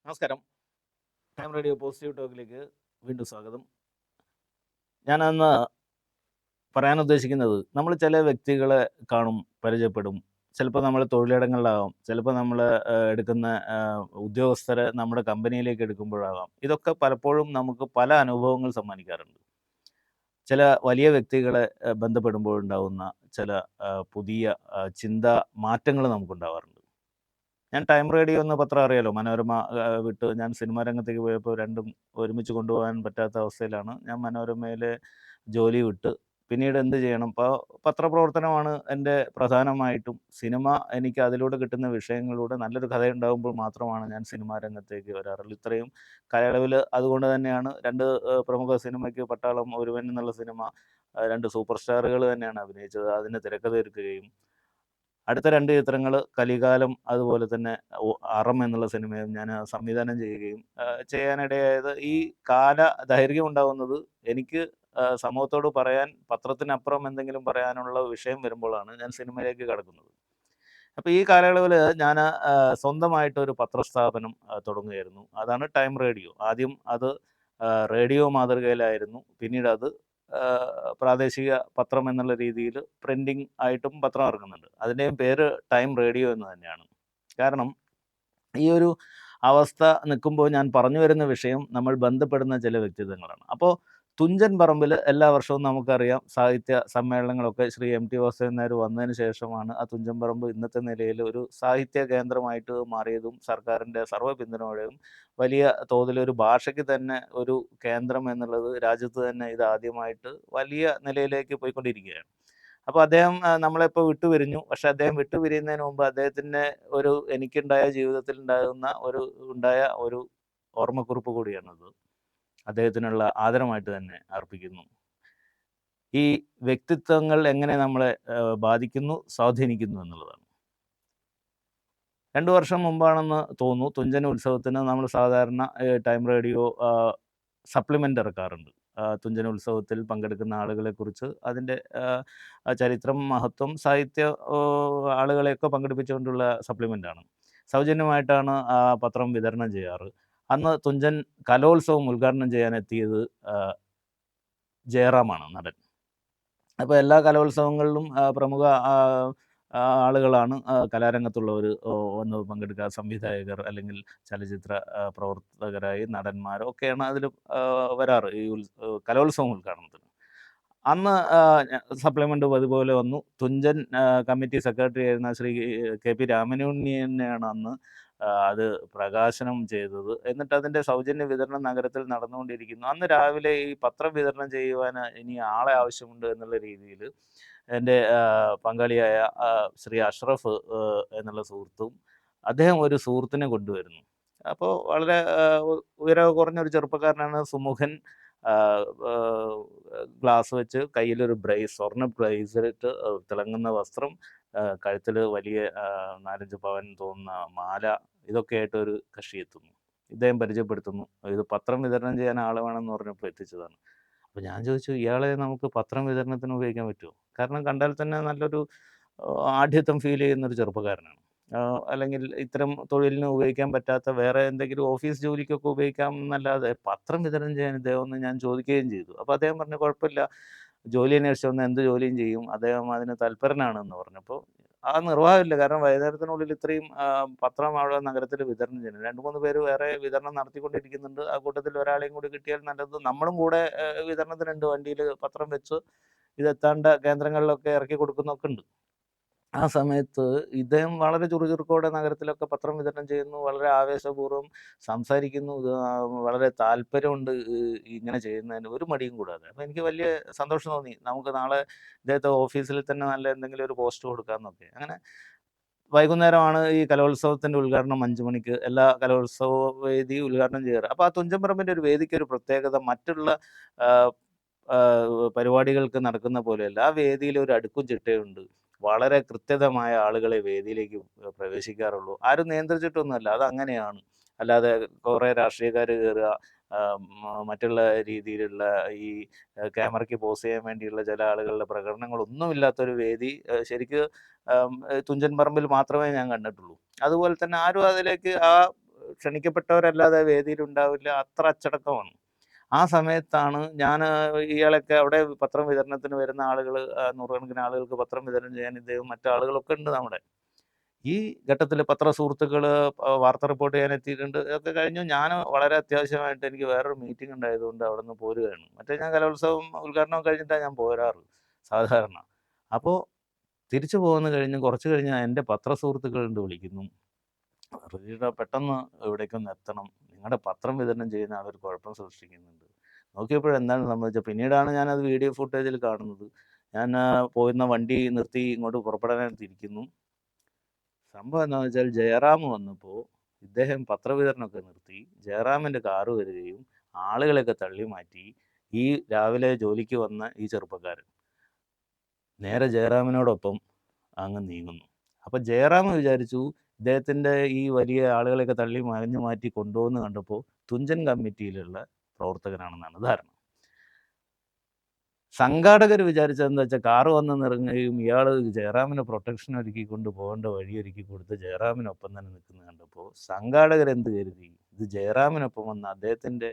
നമസ്കാരം. Time radio positive ടോക്കിലേക്ക് വീണ്ടും സ്വാഗതം. ഞാനന്ന് പറയാൻ ഉദ്ദേശിക്കുന്നത്, നമ്മൾ ചില വ്യക്തികളെ കാണും, പരിചയപ്പെടും. ചിലപ്പോൾ നമ്മൾ തൊഴിലിടങ്ങളിലാകാം, ചിലപ്പോൾ നമ്മൾ എടുക്കുന്ന ഉദ്യോഗസ്ഥരെ നമ്മുടെ കമ്പനിയിലേക്ക് എടുക്കുമ്പോഴാകാം. ഇതൊക്കെ പലപ്പോഴും നമുക്ക് പല അനുഭവങ്ങൾ സമ്മാനിക്കാറുണ്ട്. ചില വലിയ വ്യക്തികളെ ബന്ധപ്പെടുമ്പോഴുണ്ടാകുന്ന ചില പുതിയ ചിന്താ മാറ്റങ്ങൾ നമുക്കുണ്ടാവാറുണ്ട്. ഞാൻ ടൈം റേഡിയോ എന്ന പത്രം അറിയാലോ, മനോരമ വിട്ട് ഞാൻ സിനിമാ രംഗത്തേക്ക് പോയപ്പോൾ രണ്ടും ഒരുമിച്ച് കൊണ്ടുപോകാൻ പറ്റാത്ത അവസ്ഥയിലാണ് ഞാൻ മനോരമയിലെ ജോലി വിട്ട് പിന്നീട് എന്ത് ചെയ്യണം. ഇപ്പോൾ പത്രപ്രവർത്തനമാണ് എൻ്റെ പ്രധാനമായിട്ടും. സിനിമ എനിക്ക് അതിലൂടെ കിട്ടുന്ന വിഷയങ്ങളിലൂടെ നല്ലൊരു കഥയുണ്ടാകുമ്പോൾ മാത്രമാണ് ഞാൻ സിനിമാ രംഗത്തേക്ക് വരാറുള്ളൂ. ഇത്രയും കാലയളവിൽ അതുകൊണ്ട് തന്നെയാണ് രണ്ട് പ്രമുഖ സിനിമയ്ക്ക് പട്ടാളം ഒരുവൻ എന്നുള്ള സിനിമ രണ്ട് സൂപ്പർ സ്റ്റാറുകൾ തന്നെയാണ് അഭിനയിച്ചത്. അതിന് തിരക്കഥയൊരുക്കുകയും അടുത്ത 2 ചിത്രങ്ങൾ കലികാലം അതുപോലെ തന്നെ അറം എന്നുള്ള സിനിമയും ഞാൻ സംവിധാനം ചെയ്യുകയും ചെയ്യാനിടയായത് ഈ കാല ദൈർഘ്യം ഉണ്ടാകുന്നത് എനിക്ക് സമൂഹത്തോട് പറയാൻ പത്രത്തിനപ്പുറം എന്തെങ്കിലും പറയാനുള്ള വിഷയം വരുമ്പോഴാണ് ഞാൻ സിനിമയിലേക്ക് കടക്കുന്നത്. അപ്പോൾ ഈ കാലയളവിൽ ഞാൻ സ്വന്തമായിട്ടൊരു പത്രസ്ഥാപനം തുടങ്ങുകയായിരുന്നു. അതാണ് ടൈം റേഡിയോ. ആദ്യം അത് റേഡിയോ മാതൃകയിലായിരുന്നു. പിന്നീട് അത് പ്രാദേശിക പത്രം എന്നുള്ള രീതിയിൽ പ്രിന്റിംഗ് ആയിട്ടും പത്രം ഇറക്കുന്നുണ്ട്. അതിൻ്റെയും പേര് ടൈം റേഡിയോ എന്ന് തന്നെയാണ്. കാരണം ഈ ഒരു അവസ്ഥ നിൽക്കുമ്പോൾ ഞാൻ പറഞ്ഞു വരുന്ന വിഷയം നമ്മൾ ബന്ധപ്പെടുന്ന ചില വ്യക്തിത്വങ്ങളാണ്. അപ്പോൾ തുഞ്ചൻ പറമ്പിൽ എല്ലാ വർഷവും നമുക്കറിയാം സാഹിത്യ സമ്മേളനങ്ങളൊക്കെ ശ്രീ എം ടി വാസുദേവൻ നായർ വന്നതിന് ശേഷമാണ് ആ തുഞ്ചൻ പറമ്പ് ഇന്നത്തെ നിലയിൽ ഒരു സാഹിത്യ കേന്ദ്രമായിട്ട് മാറിയതും സർക്കാരിൻ്റെ സർവ്വ പിന്തുണയോടെയും വലിയ തോതിലൊരു ഭാഷയ്ക്ക് തന്നെ ഒരു കേന്ദ്രം എന്നുള്ളത് രാജ്യത്ത് തന്നെ ഇതാദ്യമായിട്ട് വലിയ നിലയിലേക്ക് പോയിക്കൊണ്ടിരിക്കുകയാണ്. അപ്പോൾ അദ്ദേഹം നമ്മളെപ്പോൾ വിട്ടുപിരിഞ്ഞു. പക്ഷേ അദ്ദേഹം വിട്ടുപിരിയുന്നതിന് മുമ്പ് അദ്ദേഹത്തിൻ്റെ എനിക്കുണ്ടായ ജീവിതത്തിൽ ഉണ്ടായ ഒരു ഓർമ്മക്കുറിപ്പ് കൂടിയാണത്. അദ്ദേഹത്തിനുള്ള ആദരമായിട്ട് തന്നെ അർപ്പിക്കുന്നു. ഈ വ്യക്തിത്വങ്ങൾ എങ്ങനെ നമ്മളെ ബാധിക്കുന്നു, സ്വാധീനിക്കുന്നു എന്നുള്ളതാണ്. 2 വർഷം മുമ്പാണെന്ന് തോന്നുന്നു തുഞ്ചൻ ഉത്സവത്തിന് നമ്മൾ സാധാരണ ടൈം റേഡിയോ സപ്ലിമെൻ്റ് ഇറക്കാറുണ്ട്. തുഞ്ചൻ ഉത്സവത്തിൽ പങ്കെടുക്കുന്ന ആളുകളെക്കുറിച്ച് അതിൻ്റെ ചരിത്രം, മഹത്വം, സാഹിത്യ ആളുകളെയൊക്കെ പങ്കെടുപ്പിച്ചുകൊണ്ടുള്ള സപ്ലിമെൻ്റാണ്. സൗജന്യമായിട്ടാണ് ആ പത്രം വിതരണം ചെയ്യാറ്. അന്ന് തുഞ്ചൻ കലോത്സവം ഉദ്ഘാടനം ചെയ്യാനെത്തിയത് ജയറാമാണ് നടൻ. അപ്പോൾ എല്ലാ കലോത്സവങ്ങളിലും പ്രമുഖ ആളുകളാണ് കലാരംഗത്തുള്ളവർ വന്ന് പങ്കെടുക്കുക. സംവിധായകർ അല്ലെങ്കിൽ ചലച്ചിത്ര പ്രവർത്തകരായി നടന്മാരോ ഒക്കെയാണ് അതിൽ വരാറ് ഈ കലോത്സവം ഉദ്ഘാടനത്തിന്. അന്ന് സപ്ലിമെൻ്റ് അതുപോലെ വന്നു. തുഞ്ചൻ കമ്മിറ്റി സെക്രട്ടറി ആയിരുന്ന ശ്രീ കെ പി രാമനുണ്ണി തന്നെയാണ് അന്ന് അത് പ്രകാശനം ചെയ്തത്. എന്നിട്ട് അതിൻ്റെ സൗജന്യ വിതരണം നഗരത്തിൽ നടന്നുകൊണ്ടിരിക്കുന്നു. അന്ന് രാവിലെ ഈ പത്രം വിതരണം ചെയ്യുവാൻ ഇനി ആളെ ആവശ്യമുണ്ട് എന്നുള്ള രീതിയിൽ എൻ്റെ പങ്കാളിയായ ശ്രീ അഷ്റഫ് എന്നുള്ള സുഹൃത്തും അദ്ദേഹം ഒരു സുഹൃത്തിനെ കൊണ്ടുവരുന്നു. അപ്പോൾ വളരെ ഉയരം കുറഞ്ഞൊരു ചെറുപ്പക്കാരനാണ്, സുമുഖൻ, ഗ്ലാസ് വെച്ച് കയ്യിലൊരു സ്വർണ്ണ ബ്രേസ്ലെറ്റ്, തിളങ്ങുന്ന വസ്ത്രം, കഴുത്തിൽ വലിയ 4-5 പവൻ തോന്നുന്ന മാല, ഇതൊക്കെ ആയിട്ട് ഒരു കക്ഷി എത്തുന്നു. ഇദ്ദേഹം പരിചയപ്പെടുത്തുന്നു. ഇത് പത്രം വിതരണം ചെയ്യാൻ ആൾ വേണമെന്ന് പറഞ്ഞപ്പോൾ എത്തിച്ചതാണ്. അപ്പോൾ ഞാൻ ചോദിച്ചു, ഇയാളെ നമുക്ക് പത്രം വിതരണത്തിന് ഉപയോഗിക്കാൻ പറ്റുമോ? കാരണം കണ്ടാൽ തന്നെ നല്ലൊരു ആഢ്യത്വം ഫീൽ ചെയ്യുന്നൊരു ചെറുപ്പക്കാരനാണ്. അല്ലെങ്കിൽ ഇത്തരം തൊഴിലിന് ഉപയോഗിക്കാൻ പറ്റാത്ത വേറെ എന്തെങ്കിലും ഓഫീസ് ജോലിക്കൊക്കെ ഉപയോഗിക്കാം എന്നല്ലാതെ പത്രം വിതരണം ചെയ്യാൻ ഇദ്ദേഹമെന്ന് ഞാൻ ചോദിക്കുകയും ചെയ്തു. അപ്പോൾ അദ്ദേഹം പറഞ്ഞു, കുഴപ്പമില്ല, ജോലി അന്വേഷിച്ച് വന്നാൽ എന്ത് ജോലിയും ചെയ്യും, അദ്ദേഹം അതിന് തൽപരനാണെന്ന് പറഞ്ഞപ്പോൾ ആ നിർവാഹമില്ല. കാരണം വൈകുന്നേരത്തിനുള്ളിൽ ഇത്രയും പത്രം അവിടെ നഗരത്തിൽ വിതരണം ചെയ്യണം. 2-3 പേര് വേറെ വിതരണം നടത്തിക്കൊണ്ടിരിക്കുന്നുണ്ട്. ആ കൂട്ടത്തിൽ ഒരാളെയും കൂടി കിട്ടിയാൽ നല്ലത്. നമ്മളും കൂടെ വിതരണത്തിനുണ്ട്, വണ്ടിയിൽ പത്രം വെച്ച് ഇതെത്താണ്ട കേന്ദ്രങ്ങളിലൊക്കെ ഇറക്കി കൊടുക്കുന്നൊക്കെ ഉണ്ട്. ആ സമയത്ത് ഇദ്ദേഹം വളരെ ചുറുചുറുക്കോടെ നഗരത്തിലൊക്കെ പത്രം വിതരണം ചെയ്യുന്നു. വളരെ ആവേശപൂർവ്വം സംസാരിക്കുന്നു. വളരെ താല്പര്യമുണ്ട് ഇങ്ങനെ ചെയ്യുന്നതിന്, ഒരു മടിയും കൂടാതെ. അപ്പോൾ എനിക്ക് വലിയ സന്തോഷം തോന്നി. നമുക്ക് നാളെ ഇദ്ദേഹത്തെ ഓഫീസിൽ തന്നെ നല്ല എന്തെങ്കിലും ഒരു പോസ്റ്റ് കൊടുക്കാമെന്നൊക്കെ. അങ്ങനെ വൈകുന്നേരമാണ് ഈ കലോത്സവത്തിൻ്റെ ഉദ്ഘാടനം. 5 മണിക്ക് എല്ലാ കലോത്സവ വേദി ഉദ്ഘാടനം ചെയ്യാറ്. അപ്പോൾ ആ തുഞ്ചൻ പറമ്പിൻ്റെ ഒരു വേദിക്ക് ഒരു പ്രത്യേകത മറ്റുള്ള ആ, പരിപാടികൾക്ക് നടക്കുന്ന പോലെയല്ല. ആ വേദിയിൽ ഒരു അടുക്കും ചിട്ടയുണ്ട്. വളരെ കൃത്യതമായ ആളുകളെ വേദിയിലേക്ക് പ്രവേശിക്കാറുള്ളൂ. ആരും നിയന്ത്രിച്ചിട്ടൊന്നുമല്ല, അതങ്ങനെയാണ്. അല്ലാതെ കുറേ രാഷ്ട്രീയക്കാർ കയറുക, മറ്റുള്ള രീതിയിലുള്ള ഈ ക്യാമറയ്ക്ക് പോസ് ചെയ്യാൻ വേണ്ടിയുള്ള ചില ആളുകളുടെ പ്രകടനങ്ങളൊന്നുമില്ലാത്തൊരു വേദി ശരിക്ക് തുഞ്ചൻ പറമ്പിൽ മാത്രമേ ഞാൻ കണ്ടിട്ടുള്ളൂ. അതുപോലെ തന്നെ ആരും അതിലേക്ക് ക്ഷണിക്കപ്പെട്ടവരല്ലാതെ വേദിയിലുണ്ടാവില്ല. അത്ര അച്ചടക്കമാണ്. ആ സമയത്താണ് ഞാൻ ഇയാളൊക്കെ അവിടെ പത്രം വിതരണത്തിന് വരുന്ന ആളുകൾ, നൂറുകണക്കിന് ആളുകൾക്ക് പത്രം വിതരണം ചെയ്യാൻ ഇദ്ദേഹം മറ്റാളുകളൊക്കെ ഉണ്ട് നമ്മുടെ. ഈ ഘട്ടത്തിൽ പത്രസുഹൃത്തുക്കൾ വാർത്ത റിപ്പോർട്ട് ചെയ്യാൻ എത്തിയിട്ടുണ്ട്. ഇതൊക്കെ കഴിഞ്ഞു ഞാൻ വളരെ അത്യാവശ്യമായിട്ട് എനിക്ക് വേറൊരു മീറ്റിംഗ് ഉണ്ടായതുകൊണ്ട് അവിടെ നിന്ന് പോരുകയാണ്. മറ്റേ ഞാൻ കലോത്സവം ഉദ്ഘാടനം കഴിഞ്ഞിട്ടാണ് ഞാൻ പോരാറ് സാധാരണ. അപ്പോൾ തിരിച്ചു പോകുന്ന കഴിഞ്ഞ് കുറച്ച് കഴിഞ്ഞ് എൻ്റെ പത്രസുഹൃത്തുക്കളുണ്ട് വിളിക്കുന്നു. "റജീടാ, പെട്ടെന്ന് ഇവിടേക്കൊന്ന് എത്തണം. നിങ്ങളുടെ പത്രം വിതരണം ചെയ്യുന്ന ആളൊരു കുഴപ്പം സൃഷ്ടിക്കുന്നുണ്ട്." നോക്കിയപ്പോഴെന്താണ് സംഭവിച്ചത്? പിന്നീടാണ് ഞാനത് വീഡിയോ ഫുട്ടേജിൽ കാണുന്നത്. ഞാൻ പോയിരുന്ന വണ്ടി നിർത്തി ഇങ്ങോട്ട് പുറപ്പെടാനായിട്ട് ഇരിക്കുന്നു. സംഭവം എന്താണെന്ന് വെച്ചാൽ ജയറാം വന്നപ്പോൾ ഇദ്ദേഹം പത്രവിതരണമൊക്കെ നിർത്തി ജയറാമിൻ്റെ കാറ് വരികയും ആളുകളെയൊക്കെ തള്ളി മാറ്റി ഈ രാവിലെ ജോലിക്ക് വന്ന ഈ ചെറുപ്പക്കാരൻ നേരെ ജയറാമിനോടൊപ്പം അങ്ങ് നീങ്ങുന്നു. അപ്പം ജയറാം വിചാരിച്ചു ഇദ്ദേഹത്തിൻ്റെ ഈ വലിയ ആളുകളെയൊക്കെ തള്ളി മറിഞ്ഞു മാറ്റി കൊണ്ടുപോകുന്ന കണ്ടപ്പോൾ തുഞ്ചൻ കമ്മിറ്റിയിലുള്ള പ്രവർത്തകനാണെന്നാണ് ധാരണ. സംഘാടകർ വിചാരിച്ചതെന്താ വെച്ചാൽ കാറ് വന്ന് നിറങ്ങുകയും ഇയാൾ ജയറാമിന് പ്രൊട്ടക്ഷൻ ഒരുക്കിക്കൊണ്ട് പോകേണ്ട വഴി ഒരുക്കി കൊടുത്ത് ജയറാമിനൊപ്പം തന്നെ നിൽക്കുന്ന കണ്ടപ്പോൾ സംഘാടകർ എന്ത് കരുതി? ഇത് ജയറാമിനൊപ്പം വന്ന അദ്ദേഹത്തിൻ്റെ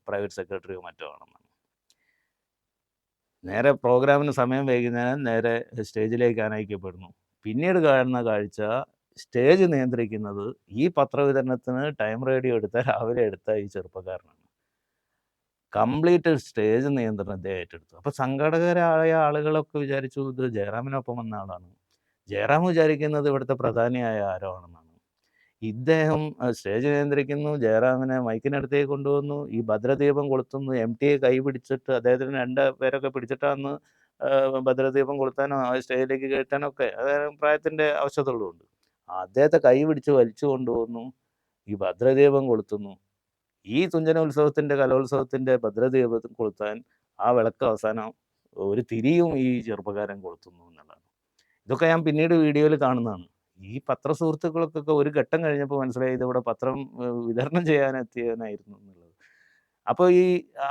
പ്രൈവറ്റ് സെക്രട്ടറിയോ മറ്റോ ആണെന്നാണ്. നേരെ പ്രോഗ്രാമിന് സമയം വൈകുന്നേരം നേരെ സ്റ്റേജിലേക്ക് ആനയിക്കപ്പെടുന്നു. പിന്നീട് കാണുന്ന കാഴ്ച സ്റ്റേജ് നിയന്ത്രിക്കുന്നത് ഈ പത്രവിതരണത്തിന് ടൈം റേഡിയോ രാവിലെ എടുത്ത ഈ ചെറുപ്പക്കാരനാണ്. കംപ്ലീറ്റ് സ്റ്റേജ് നിയന്ത്രണം ഇദ്ദേഹം ഏറ്റെടുത്തു. അപ്പോൾ സംഘാടകരായ ആളുകളൊക്കെ വിചാരിച്ചു ഇത് ജയറാമിനൊപ്പം വന്ന ആളാണ്. ജയറാം വിചാരിക്കുന്നത് ഇവിടുത്തെ പ്രധാനിയായ ആരോ ആണെന്നാണ്. ഇദ്ദേഹം സ്റ്റേജ് നിയന്ത്രിക്കുന്നു, ജയറാമിനെ മൈക്കിനടുത്തേക്ക് കൊണ്ടുവന്നു, ഈ ഭദ്രദീപം കൊളുത്തുന്നു, MTയെ കൈ പിടിച്ചിട്ട് അദ്ദേഹത്തിന് 2 പേരൊക്കെ പിടിച്ചിട്ടാണ് ഭദ്രദീപം കൊളുത്താനോ സ്റ്റേജിലേക്ക് കയറ്റാനൊക്കെ അതായത് പ്രായത്തിൻ്റെ ആവശ്യതകളുണ്ട്. അദ്ദേഹത്തെ കൈ പിടിച്ച് വലിച്ചു കൊണ്ടുപോകുന്നു, ഈ ഭദ്രദീപം കൊളുത്തുന്നു. ഈ തുഞ്ചനോത്സവത്തിൻ്റെ കലോത്സവത്തിൻ്റെ ഭദ്രദീപം കൊളുത്താൻ ആ വിളക്ക് അവസാനം ഒരു തിരിയും ഈ ചെറുപ്പക്കാരൻ കൊളുത്തുന്നു എന്നുള്ളതാണ്. ഇതൊക്കെ ഞാൻ പിന്നീട് വീഡിയോയിൽ കാണുന്നതാണ്. ഈ പത്രസുഹൃത്തുക്കൾക്കൊക്കെ ഒരു ഘട്ടം കഴിഞ്ഞപ്പോൾ മനസ്സിലായി ഇതിവിടെ പത്രം വിതരണം ചെയ്യാനെത്തിയവനായിരുന്നു എന്നുള്ളത്. അപ്പോൾ ഈ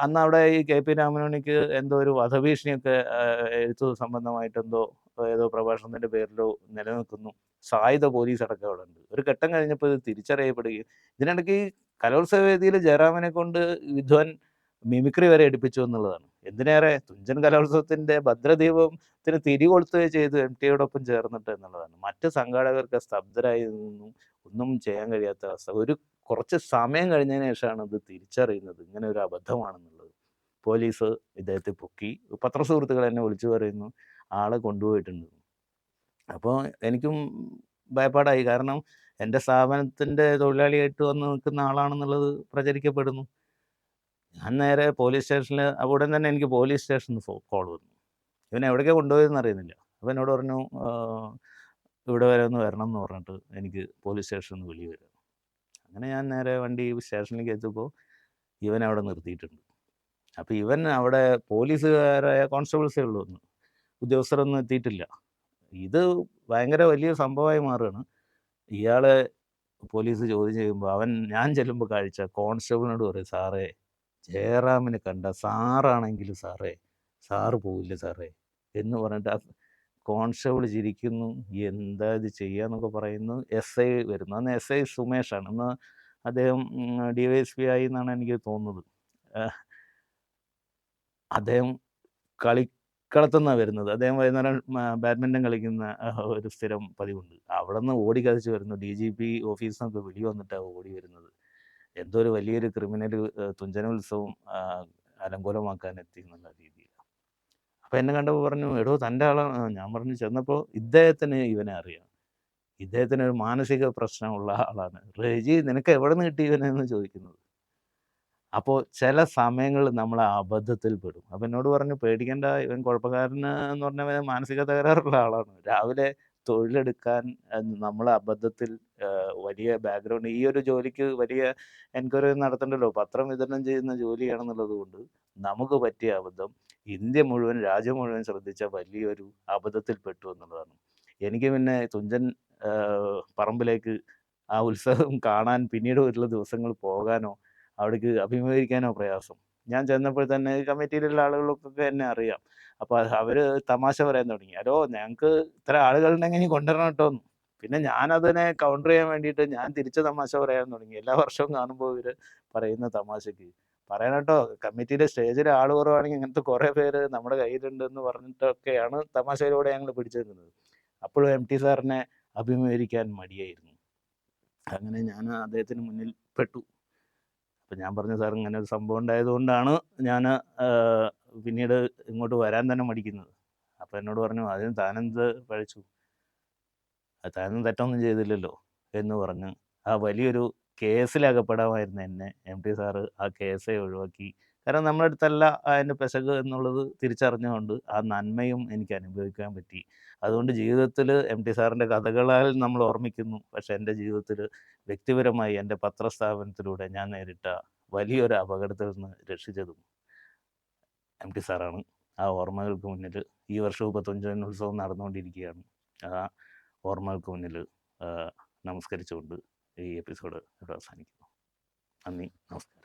അന്ന് അവിടെ ഈ KP രാമനുണ്ണിക്ക് എന്തോ ഒരു വധഭീഷണിയൊക്കെ എഴുത്ത് സംബന്ധമായിട്ടെന്തോ ഏതോ പ്രഭാഷണത്തിൻ്റെ പേരിലോ നിലനിൽക്കുന്നു. സായുധ പോലീസ് അടക്കം അവിടെ ഉണ്ട്. ഒരു ഘട്ടം കഴിഞ്ഞപ്പോൾ ഇത് തിരിച്ചറിയപ്പെടുകയും ഇതിനിടയ്ക്ക് ഈ കലോത്സവ വേദിയിൽ ജയറാമിനെ കൊണ്ട് വിദ്വാൻ മിമിക്രി വരെ എടുപ്പിച്ചു എന്നുള്ളതാണ്. എന്തിനേറെ തുഞ്ചൻ കലോത്സവത്തിൻ്റെ ഭദ്രദീപത്തിന് തിരി കൊളുത്തുകയും ചെയ്തു MTയോടൊപ്പം ചേർന്നിട്ട് എന്നുള്ളതാണ്. മറ്റ് സംഘാടകർക്ക് സ്തബ്ധരായി നിന്നു, ഒന്നും ചെയ്യാൻ കഴിയാത്ത അവസ്ഥ. കുറച്ച് സമയം കഴിഞ്ഞതിന് ശേഷമാണ് ഇത് തിരിച്ചറിയുന്നത് ഇങ്ങനെ ഒരു അബദ്ധമാണെന്നുള്ളത്. പോലീസ് ഇദ്ദേഹത്തെ പൊക്കി. പത്രസുഹൃത്തുക്കൾ എന്നെ വിളിച്ചു പറയുന്നു ആളെ കൊണ്ടുപോയിട്ടുണ്ട്. അപ്പോൾ എനിക്കും ഭയപ്പാടായി. കാരണം എൻ്റെ സ്ഥാപനത്തിൻ്റെ തൊഴിലാളിയായിട്ട് വന്ന് നിൽക്കുന്ന ആളാണെന്നുള്ളത് പ്രചരിക്കപ്പെടുന്നു. ഞാൻ നേരെ പോലീസ് സ്റ്റേഷനിൽ ഉടൻ തന്നെ എനിക്ക് പോലീസ് സ്റ്റേഷനിൽ നിന്ന് കോൾ വന്നു. ഇവൻ എവിടേക്കാണ് കൊണ്ടുപോയതെന്ന് അറിയുന്നില്ല. അപ്പോൾ എന്നോട് പറഞ്ഞു ഇവിടെ വരെ ഒന്ന് വരണം എന്ന് പറഞ്ഞിട്ട് എനിക്ക് പോലീസ് സ്റ്റേഷനിൽ നിന്ന് വിളി വരിക. അങ്ങനെ ഞാൻ നേരെ വണ്ടി സ്റ്റേഷനിലേക്ക് എത്തിയപ്പോൾ ഇവൻ അവിടെ നിർത്തിയിട്ടുണ്ട്. അപ്പോൾ ഇവൻ അവിടെ പോലീസുകാരായ കോൺസ്റ്റബിൾസേ ഉള്ളൂ, ഉദ്യോഗസ്ഥരൊന്നും എത്തിയിട്ടില്ല. ഇത് ഭയങ്കര വലിയ സംഭവമായി മാറുകയാണ്. ഇയാളെ പോലീസ് ചോദ്യം ചെയ്യുമ്പോൾ ഞാൻ ചെല്ലുമ്പോൾ കാഴ്ച കോൺസ്റ്റബിളിനോട് പറയും, സാറേ ജയറാമിനെ കണ്ട സാറാണെങ്കിലും സാറ് പോവില്ല സാറേ എന്ന് പറഞ്ഞിട്ട് ആ കോൺസ്റ്റബിൾ ചിരിക്കുന്നു. എന്താ ഇത് ചെയ്യാന്നൊക്കെ പറയുന്നു. SI വരുന്നു. അന്ന് SI സുമേഷാണ്. അന്ന് അദ്ദേഹം DYSP ആയി എന്നാണ് എനിക്ക് തോന്നുന്നത്. അദ്ദേഹം കളിക്കളത്തുനിന്നാണ് വരുന്നത്. അദ്ദേഹം വൈകുന്നേരം ബാഡ്മിൻ്റൺ കളിക്കുന്ന ഒരു സ്ഥിരം പതിവുണ്ട്. അവിടെ നിന്ന് ഓടിക്കതച്ച് വരുന്നു. DGP ഓഫീസിൽ നിന്നൊക്കെ വിളി വന്നിട്ടാണ് ഓടി വരുന്നത്. എന്തോ ഒരു വലിയൊരു ക്രിമിനൽ തുഞ്ചനോത്സവം അലങ്കോലമാക്കാൻ എത്തി എന്നുള്ള രീതിയിൽ. അപ്പോൾ എന്നെ കണ്ടപ്പോൾ പറഞ്ഞു, എടോ തൻ്റെ ആളാണ്. ഞാൻ പറഞ്ഞു, ചെന്നപ്പോൾ ഇദ്ദേഹത്തിന് ഇവനെ അറിയാം. ഇദ്ദേഹത്തിന് ഒരു മാനസിക പ്രശ്നമുള്ള ആളാണ്. റെജി നിനക്ക് എവിടെ നിന്ന് കിട്ടി ഇവനെന്ന് ചോദിക്കുന്നത്. അപ്പോൾ ചില സമയങ്ങളിൽ നമ്മൾ അബദ്ധത്തിൽ പെടും. അപ്പോൾ എന്നോട് പറഞ്ഞു, പേടിക്കേണ്ട, ഇവൻ കുഴപ്പക്കാരന് എന്ന് പറഞ്ഞാൽ മാനസിക തകരാറുള്ള ആളാണ്. രാവിലെ തൊഴിലെടുക്കാൻ നമ്മൾ അബദ്ധത്തിൽ വലിയ ബാക്ക്ഗ്രൗണ്ട് ഈ ഒരു ജോലിക്ക് വലിയ എൻക്വയറി നടത്തണ്ടല്ലോ, പത്രം വിതരണം ചെയ്യുന്ന ജോലിയാണെന്നുള്ളത് കൊണ്ട് നമുക്ക് പറ്റിയ അബദ്ധം ഇന്ത്യ മുഴുവൻ രാജ്യം മുഴുവൻ ശ്രദ്ധിച്ച വലിയൊരു അബദ്ധത്തിൽ പെട്ടു എന്നുള്ളതാണ്. എനിക്ക് പിന്നെ തുഞ്ചൻ പറമ്പിലേക്ക് ആ ഉത്സവം കാണാൻ പിന്നീട് വരുന്ന ദിവസങ്ങൾ പോകാനോ അവിടേക്ക് അഭിമുഖീകരിക്കാനോ പ്രയാസം. ഞാൻ ചെന്നപ്പോൾ തന്നെ കമ്മിറ്റിയിലുള്ള ആളുകൾക്കൊക്കെ എന്നെ അറിയാം. അപ്പോൾ അവർ തമാശ പറയാൻ തുടങ്ങി, ഹലോ ഞങ്ങൾക്ക് ഇത്ര ആളുകളുണ്ടെങ്കിൽ ഇനി കൊണ്ടുവരണം കേട്ടോ. പിന്നെ ഞാനതിനെ കൗണ്ടർ ചെയ്യാൻ വേണ്ടിയിട്ട് ഞാൻ തിരിച്ച് തമാശ പറയാൻ തുടങ്ങി. എല്ലാ വർഷവും കാണുമ്പോൾ ഇവർ പറയുന്ന തമാശക്ക് പറയണം കേട്ടോ, കമ്മിറ്റിയുടെ സ്റ്റേജിൽ ആൾ കുറവാണെങ്കിൽ ഇങ്ങനത്തെ കുറേ പേര് നമ്മുടെ കയ്യിലുണ്ട് എന്ന് പറഞ്ഞിട്ടൊക്കെയാണ് തമാശയിലൂടെ ഞങ്ങൾ പിടിച്ചേക്കുന്നത്. അപ്പോഴും എം ടി സാറിനെ അഭിമുഖീകരിക്കാൻ മടിയായിരുന്നു. അങ്ങനെ ഞാൻ അദ്ദേഹത്തിന് മുന്നിൽ പെട്ടു. അപ്പം ഞാൻ പറഞ്ഞു, സാർ ഇങ്ങനെ ഒരു സംഭവം ഉണ്ടായതുകൊണ്ടാണ് ഞാൻ പിന്നീട് ഇങ്ങോട്ട് വരാൻ തന്നെ മടിക്കുന്നത്. അപ്പം എന്നോട് പറഞ്ഞു, അതിന് താനെന്ത് പഴിച്ചു, താനൊന്നും തെറ്റൊന്നും ചെയ്തില്ലല്ലോ എന്ന് പറഞ്ഞ് ആ വലിയൊരു കേസിലകപ്പെടാമായിരുന്നു എന്നെ എം ടി സാറ് ആ കേസെ ഒഴിവാക്കി. കാരണം നമ്മുടെ അടുത്തല്ല അതിൻ്റെ പെശക് എന്നുള്ളത് തിരിച്ചറിഞ്ഞുകൊണ്ട് ആ നന്മയും എനിക്ക് അനുഭവിക്കാൻ പറ്റി. അതുകൊണ്ട് ജീവിതത്തിൽ എം ടി സാറിൻ്റെ കഥകളാൽ നമ്മൾ ഓർമ്മിക്കുന്നു. പക്ഷേ എൻ്റെ ജീവിതത്തിൽ വ്യക്തിപരമായി എൻ്റെ പത്രസ്ഥാപനത്തിലൂടെ ഞാൻ നേരിട്ട വലിയൊരു അപകടത്തിൽ നിന്ന് രക്ഷിച്ചതും എം ടി സാറാണ്. ആ ഓർമ്മകൾക്ക് മുന്നിൽ ഈ വർഷം 35 ഉത്സവം നടന്നുകൊണ്ടിരിക്കുകയാണ്. ആ ഓർമ്മകൾക്ക് മുന്നിൽ നമസ്കരിച്ചുകൊണ്ട് ഈ എപ്പിസോഡ് ഇവിടെ അവസാനിക്കുന്നു. നന്ദി, നമസ്കാരം.